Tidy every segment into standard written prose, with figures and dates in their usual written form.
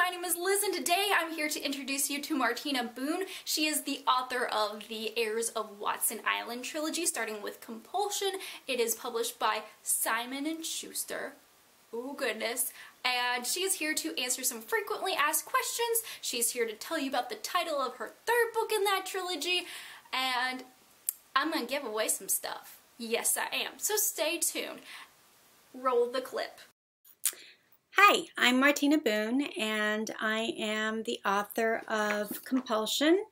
my name is Liz and today I'm here to introduce you to Martina Boone. She is the author of the Heirs of Watson Island trilogy, starting with Compulsion. It is published by Simon & Schuster. Oh goodness. And she is here to answer some frequently asked questions. She's here to tell you about the title of her third book in that trilogy. And I'm gonna give away some stuff. Yes, I am. So stay tuned. Roll the clip. Hi, I'm Martina Boone, and I am the author of Compulsion,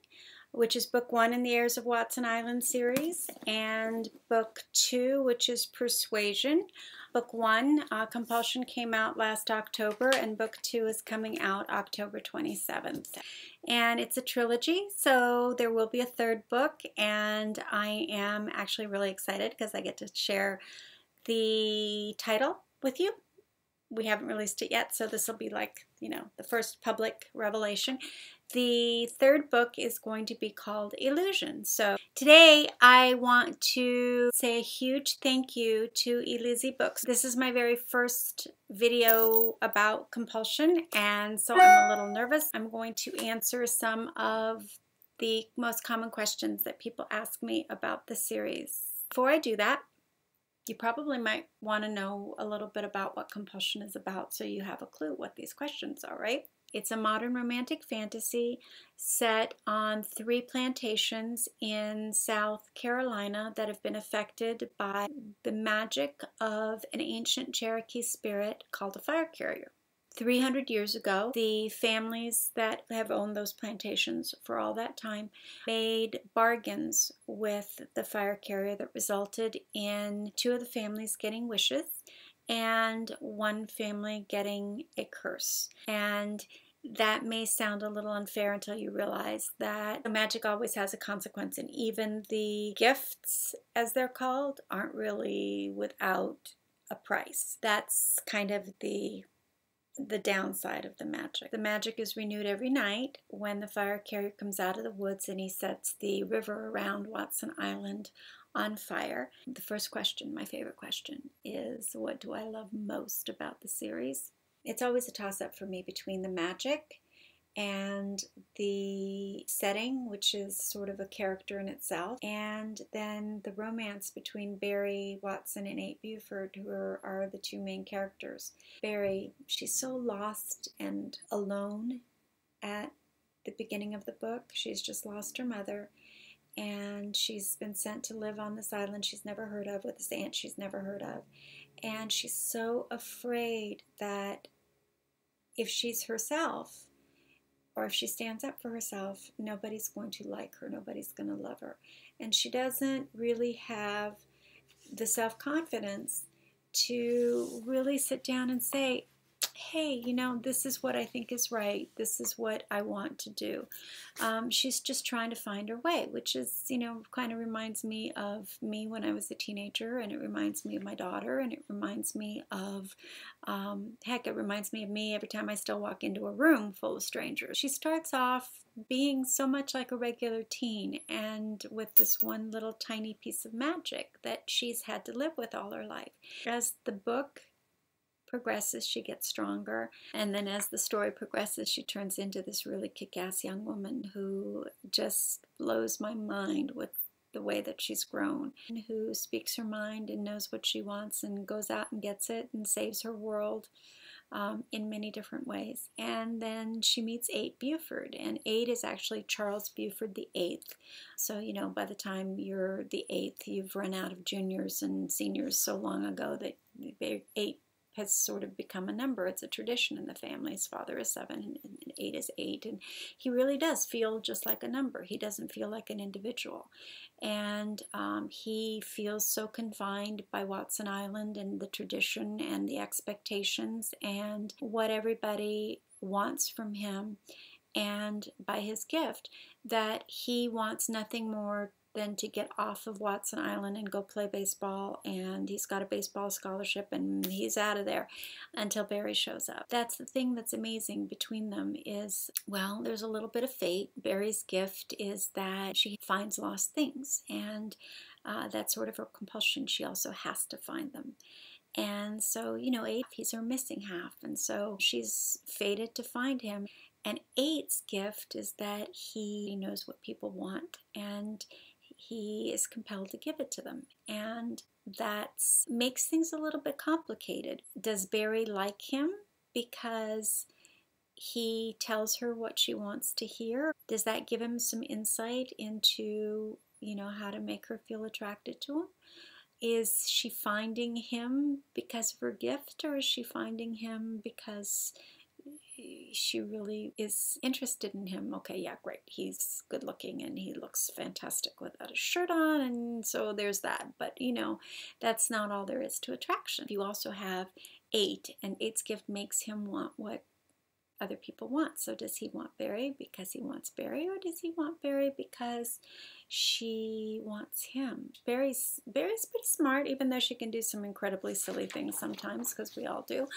which is book 1 in the Heirs of Watson Island series, and book 2, which is Persuasion. Book 1, Compulsion, came out last October, and book 2 is coming out October 27th. And it's a trilogy, so there will be a third book, and I am actually really excited because I get to share the title with you. We haven't released it yet, so this will be like, the first public revelation. The third book is going to be called Illusion. So today I want to say a huge thank you to Elizziebooks. This is my very first video about Compulsion, and so I'm a little nervous. I'm going to answer some of the most common questions that people ask me about the series. Before I do that, you probably might want to know a little bit about what Compulsion is about so you have a clue what these questions are, right? It's a modern romantic fantasy set on 3 plantations in South Carolina that have been affected by the magic of an ancient Cherokee spirit called a fire carrier. 300 years ago, the families that have owned those plantations for all that time made bargains with the fire carrier that resulted in 2 of the families getting wishes and 1 family getting a curse. And that may sound a little unfair until you realize that magic always has a consequence, and even the gifts, as they're called, aren't really without a price. That's kind of the downside of the magic. The magic is renewed every night when the fire carrier comes out of the woods and he sets the river around Watson Island on fire. The first question, my favorite question, is what do I love most about the series? It's always a toss-up for me between the magic and the setting, which is sort of a character in itself, and then the romance between Barry Watson and 8 Buford, who are the 2 main characters. Barry, she's so lost and alone at the beginning of the book. She's just lost her mother, and she's been sent to live on this island she's never heard of with this aunt she's never heard of, and she's so afraid that if she's herself, or if she stands up for herself, nobody's going to like her, nobody's going to love her. And she doesn't really have the self-confidence to really sit down and say, hey, this is what I think is right. This is what I want to do. She's just trying to find her way, which is, kind of reminds me of me when I was a teenager, and it reminds me of my daughter, and it reminds me of, it reminds me of me every time I still walk into a room full of strangers. She starts off being so much like a regular teen, and with this one little tiny piece of magic that she's had to live with all her life. As the book progresses, she gets stronger, and then as the story progresses, she turns into this really kick-ass young woman who just blows my mind with the way that she's grown, and who speaks her mind and knows what she wants and goes out and gets it and saves her world in many different ways. And then she meets 8 Buford, and 8 is actually Charles Buford the 8th. So, by the time you're the 8th, you've run out of juniors and seniors so long ago that 8 has sort of become a number. It's a tradition in the family. His father is 7 and 8 is 8, and he really does feel just like a number. He doesn't feel like an individual, and he feels so confined by Watson Island and the tradition and the expectations and what everybody wants from him and by his gift that he wants nothing more than to get off of Watson Island and go play baseball, and he's got a baseball scholarship and he's out of there until Barry shows up. That's the thing that's amazing between them is, well, there's a little bit of fate. Barry's gift is that she finds lost things, and that's sort of her compulsion. She also has to find them. And so, you know, 8, he's her missing half, and so she's fated to find him. And 8's gift is that he knows what people want, and he is compelled to give it to them. And that makes things a little bit complicated. Does Barry like him because he tells her what she wants to hear? Does that give him some insight into, you know, how to make her feel attracted to him? Is she finding him because of her gift, or is she finding him because she really is interested in him? Okay, yeah, great. He's good looking and he looks fantastic without a shirt on, and so there's that. But, you know, that's not all there is to attraction. You also have 8, and 8's gift makes him want what other people want. So does he want Barry because he wants Barry, or does he want Barry because she wants him? Barry's pretty smart, even though she can do some incredibly silly things sometimes, because we all do.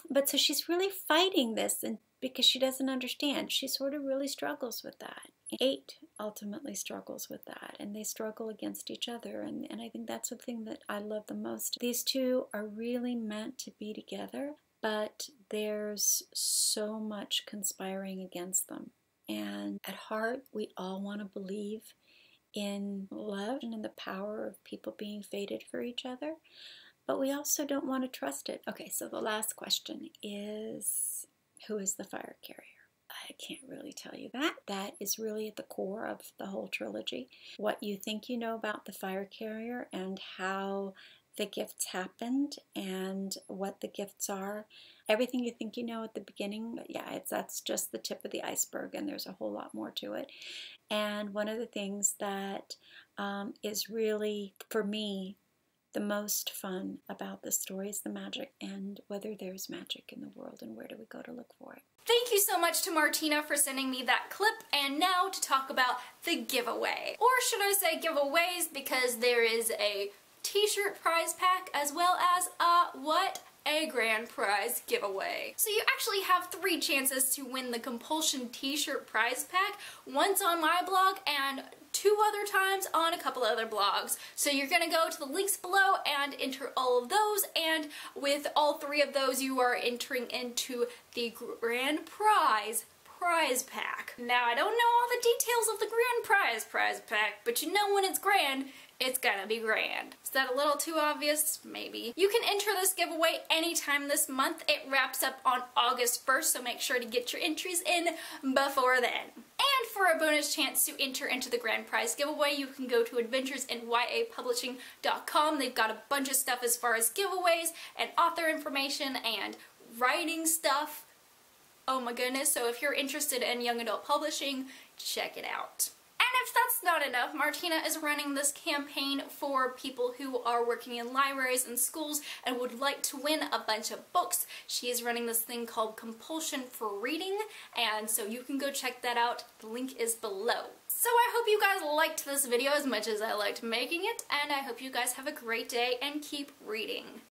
But so she's really fighting this, and because she doesn't understand, she sort of really struggles with that. 8 ultimately struggles with that, and they struggle against each other, and I think that's the thing that I love the most. These two are really meant to be together, but there's so much conspiring against them. And at heart, we all want to believe in love and in the power of people being fated for each other, but we also don't want to trust it. Okay, so the last question is, who is the fire carrier? I can't really tell you that. That is really at the core of the whole trilogy. What you think you know about the fire carrier and how the gifts happened and what the gifts are. Everything you think you know at the beginning, but yeah, that's just the tip of the iceberg, and there's a whole lot more to it. And one of the things that is really, for me, the most fun about the story is the magic, and whether there's magic in the world, and where do we go to look for it. Thank you so much to Martina for sending me that clip, and now to talk about the giveaway. Or should I say giveaways, because there is a t-shirt prize pack as well as a grand prize giveaway. So you actually have 3 chances to win the Compulsion t-shirt prize pack, once on my blog and 2 other times on a couple other blogs. So you're gonna go to the links below and enter all of those, and with all 3 of those you are entering into the grand prize pack. Now, I don't know all the details of the grand prize pack, but you know when it's grand, it's gonna be grand. Is that a little too obvious? Maybe. You can enter this giveaway anytime this month. It wraps up on August 1st, so make sure to get your entries in before then. And for a bonus chance to enter into the grand prize giveaway, you can go to adventuresinyapublishing.com. They've got a bunch of stuff as far as giveaways and author information and writing stuff. Oh my goodness, so if you're interested in young adult publishing, check it out. And if that's not enough, Martina is running this campaign for people who are working in libraries and schools and would like to win a bunch of books. She is running this thing called Compulsion for Reading, and so you can go check that out. The link is below. So I hope you guys liked this video as much as I liked making it, and I hope you guys have a great day and keep reading.